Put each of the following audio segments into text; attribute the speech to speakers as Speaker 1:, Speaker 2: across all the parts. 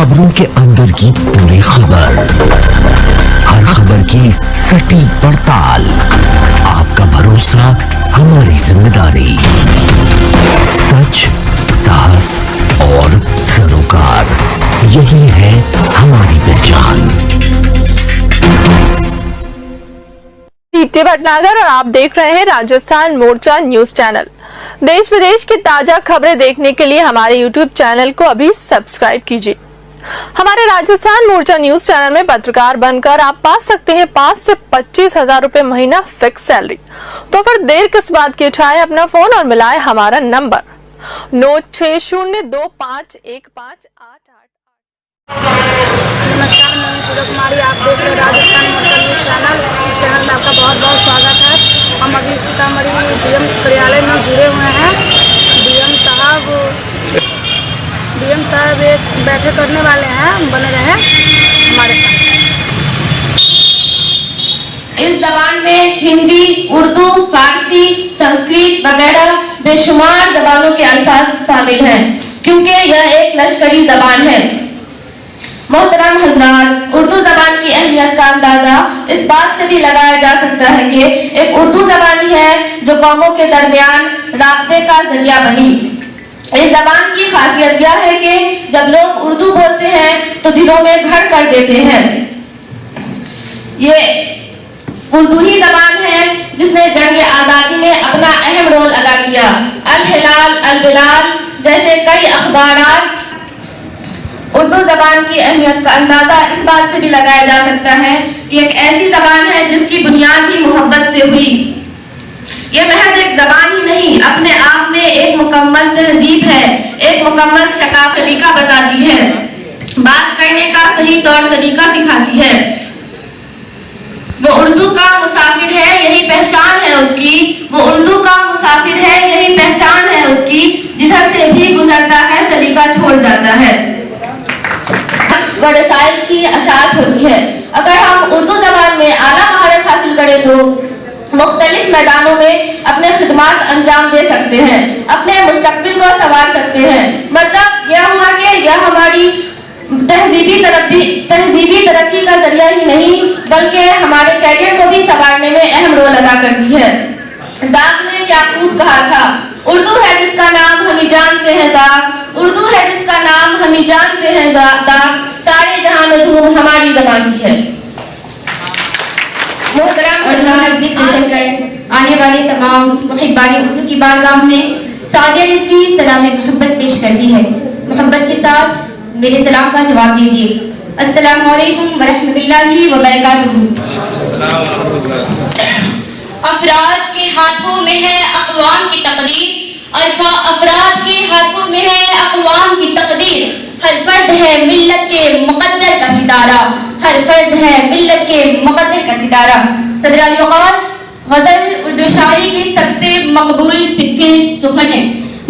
Speaker 1: खबरों के अंदर की पूरी खबर, हर खबर की सटीक पड़ताल, आपका भरोसा हमारी जिम्मेदारी, सच, साहस और सरोकार, यही है हमारी पहचान।
Speaker 2: दीप्ति भटनागर और आप देख रहे हैं राजस्थान मोर्चा न्यूज चैनल। देश विदेश की ताजा खबरें देखने के लिए हमारे यूट्यूब चैनल को अभी सब्सक्राइब कीजिए। हमारे राजस्थान मोर्चा न्यूज चैनल में पत्रकार बनकर आप पा सकते हैं 5 से 25 हजार रुपए महीना फिक्स सैलरी। तो फिर देर किस बात की, उठाए अपना फोन और मिलाए हमारा नंबर 9602515888।
Speaker 3: नमस्कार, मैं पूजा कुमारी, आप देख रहे हैं राजस्थान मोर्चा न्यूज चैनल में आपका बहुत बहुत स्वागत है। हम अभी सीतामढ़ी डीएम कार्यालय में जुड़े हुए हैं। डीएम साहब एक बैठक करने वाले हैं, बने रहे हमारे साथ।
Speaker 4: इस जबान में हिंदी, उर्दू, फारसी, संस्कृत वगैरह बेशुमार जबानों के अल्फाज शामिल हैं, क्योंकि यह एक लश्करी जबान है। मोहतरम हजरात, उर्दू जबान की अहमियत का अंदाजा इस बात से भी लगाया जा सकता है कि एक उर्दू जबानी है जो कौमों के दरमियान राब्ते का जरिया बनी। इस जबान की खासियत यह है कि जब लोग उर्दू बोलते हैं तो दिलों में घर कर देते हैं। ये उर्दू ही जबान है जिसने जंग आज़ादी में अपना अहम रोल अदा किया। अल हिलाल, अल बिलाल जैसे कई अखबारात। उर्दू जबान की अहमियत का अंदाजा इस बात से भी लगाया जा सकता है कि एक ऐसी जबान है जिसकी बुनियाद ही मोहब्बत से हुई। ये महज एक जबान ही नहीं, अपने आप में एक मुकम्मल तहजीब है, एक मुकम्मल शकाफ तरीका बताती है, बात करने का सही तौर तरीका सिखाती है। वो उर्दू का मुसाफिर है, यही पहचान है उसकी। वो उर्दू का मुसाफिर है, यही पहचान है उसकी। जिधर से भी गुजरता है सलीका छोड़ जाता है। वसाइल की अशात होती है। अगर हम उर्दू जबान में आला महारत हासिल करें तो मुख्तलिफ मैदानों में अपने खिदमात अंजाम दे सकते हैं, अपने मुस्तकबिल को संवार सकते हैं। मतलब यह हुआ कि यह हमारी तहजीबी तरक्की का जरिया ही नहीं बल्कि हमारे कैरियर को भी संवारने में अहम रोल अदा करती है। दाग ने क्या खूब कहा था, उर्दू है जिसका नाम हम ही जानते हैं दाग, उर्दू है जिसका नाम हम ही जानते हैं दाग, सारे जहां में धूम हमारी ज़बान की है। मोहतरम और नज़दीक से चलकर आने वाले तमाम मुहिब्बान उर्दू की बारगाह में सादिया रिजवी सलाम मोहब्बत पेश करती है। मोहब्बत के साथ मेरे सलाम का जवाब दीजिए। अस्सलामु अलैकुम व रहमतुल्लाहि व बरकातुहू। अफराद के हाथों में है अक़वाम की तकदीर, अफराद के हाथों में है अक़वाम की तकदीर। हर फर्द है मिल्लत के मुक़द्दर का सितारा, हर फर्द है मिल्लत के मुक़द्दर का सितारा। सदर अली वक़ार गज़ल उर्दू शायरी की सबसे मकबूल सिफ़े सुख़न है।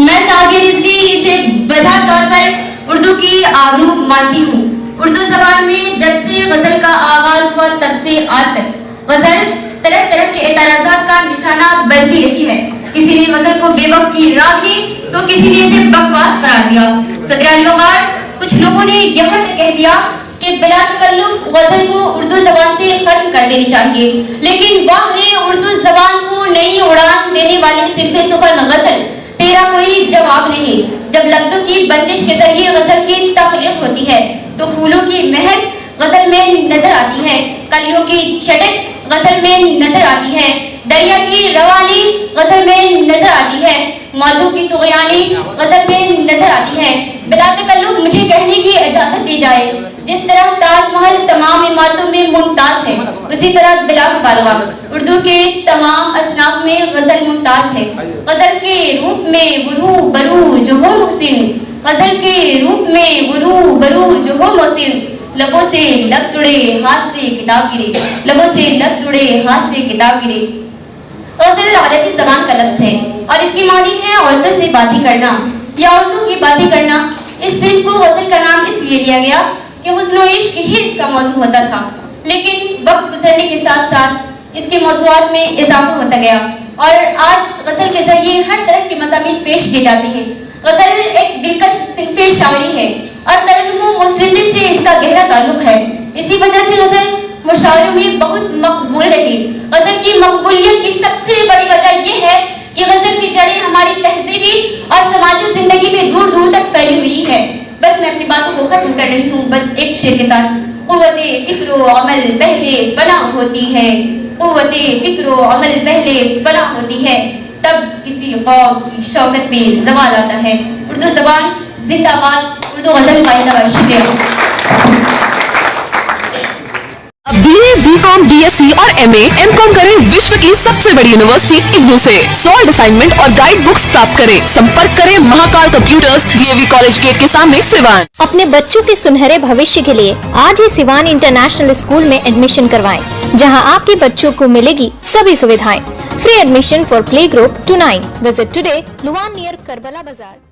Speaker 4: मैं सादिया रिज़वी इसे वज़ा तौर पर उर्दू की आबरू मानती हूँ। उर्दू ज़बान में जब से गज़ल का आगाज़ हुआ तब से आज तक गज़ल तरह तरह के एतराज़ात का निशाना बनती रही है। किसी ने गज़ल को बेवक़्फ़ की राग दी तो किसी ने इसे बकवास करार दिया। सदर अली वक़ार कुछ लोगों ने यहाँ तक कह दिया कि बिला तकल्लुफ़ गज़ल को उर्दू ज़बान से खत्म कर देनी चाहिए, लेकिन वाह रे उर्दू ज़बान को नई उड़ान देने वाली सिर्फ़े सुख़न गज़ल, तेरा कोई जवाब नहीं। जब लफ्ज़ों की बंदिश के जरिए गज़ल की तख़लीक़ होती है तो फूलों की महक गज़ल में नजर आती है, कलियों की चटक गज़ल में नजर आती है, दरिया की रवानी गज़ल में नजर आती है, मौजों की तुग़यानी गज़ल में नजर आती है। बिला तकल्लुफ़ मुझे कहने की इजाज़त दी जाए, जिस तरह ताजमहल तमाम इमारतों में मुमताज़ है, उसी तरह बिला मुबालगा उर्दू के तमाम असनाफ में गज़ल मुमताज़ है। गज़ल के रूप में गुरू बरू जो हो मुहसिन, गज़ल के रूप में गुरू बरू जो हो मुहसिन, लबों से लफ्ज़ उड़े हाथ से किताब गिरे, लबों से लफ्ज़ उड़े हाथ से किताब गिरे। गज़ल अरबी ज़बान का लफ्ज़ है और इसकी मानी है औरतों से बातें करना या औरतों की बातें करना। इस सिंफ को गज़ल का नाम इसलिए दिया गया कि हुस्न व इश्क ही इसका मौजू होता था, लेकिन वक्त गुजरने के साथ साथ इसके मौज़ूआत में इजाफा होता गया और आज गज़ल के जरिए हर तरह के मज़ामीन पेश किए जाते हैं। गज़ल एक दिलकश सिंफ़े शायरी है और तरन्नुम मौसीकी से इसका गहरा ताल्लुक है। इसी वजह से गजल मुशायरों में बहुत मकबूल रही। गजल की मकबूलियत की सबसे बड़ी वजह यह है कि गजल की जड़ें हमारी तहजीबी और समाजी जिंदगी में दूर दूर तक फैली हुई है। बस मैं अपनी बातों को खत्म कर रही हूँ, बस एक शेर के साथ। क़ुव्वते फ़िक्र व अमल पहले फना होती है, क़ुव्वते फ़िक्र व अमल पहले फना होती है, तब किसी कौम की शौकत में ज़वाल आता है। उर्दू ज़बान जिंदाबाद, उर्दू गजल पाइंदाबाद। शुक्रिया।
Speaker 5: अब BA, BCom, BSc और MA, MCom करें विश्व की सबसे बड़ी यूनिवर्सिटी इग्नू से। सॉल्व असाइनमेंट और गाइड बुक्स प्राप्त करें। संपर्क करें Mahakal computers, DAV college gate के सामने, सिवान।
Speaker 6: अपने बच्चों के सुनहरे भविष्य के लिए आज ही सिवान इंटरनेशनल स्कूल में एडमिशन करवाएं, जहां आपके बच्चों को मिलेगी सभी सुविधाएं। Free admission for play group to 9। Visit today, Luwan near Karbala बाजार।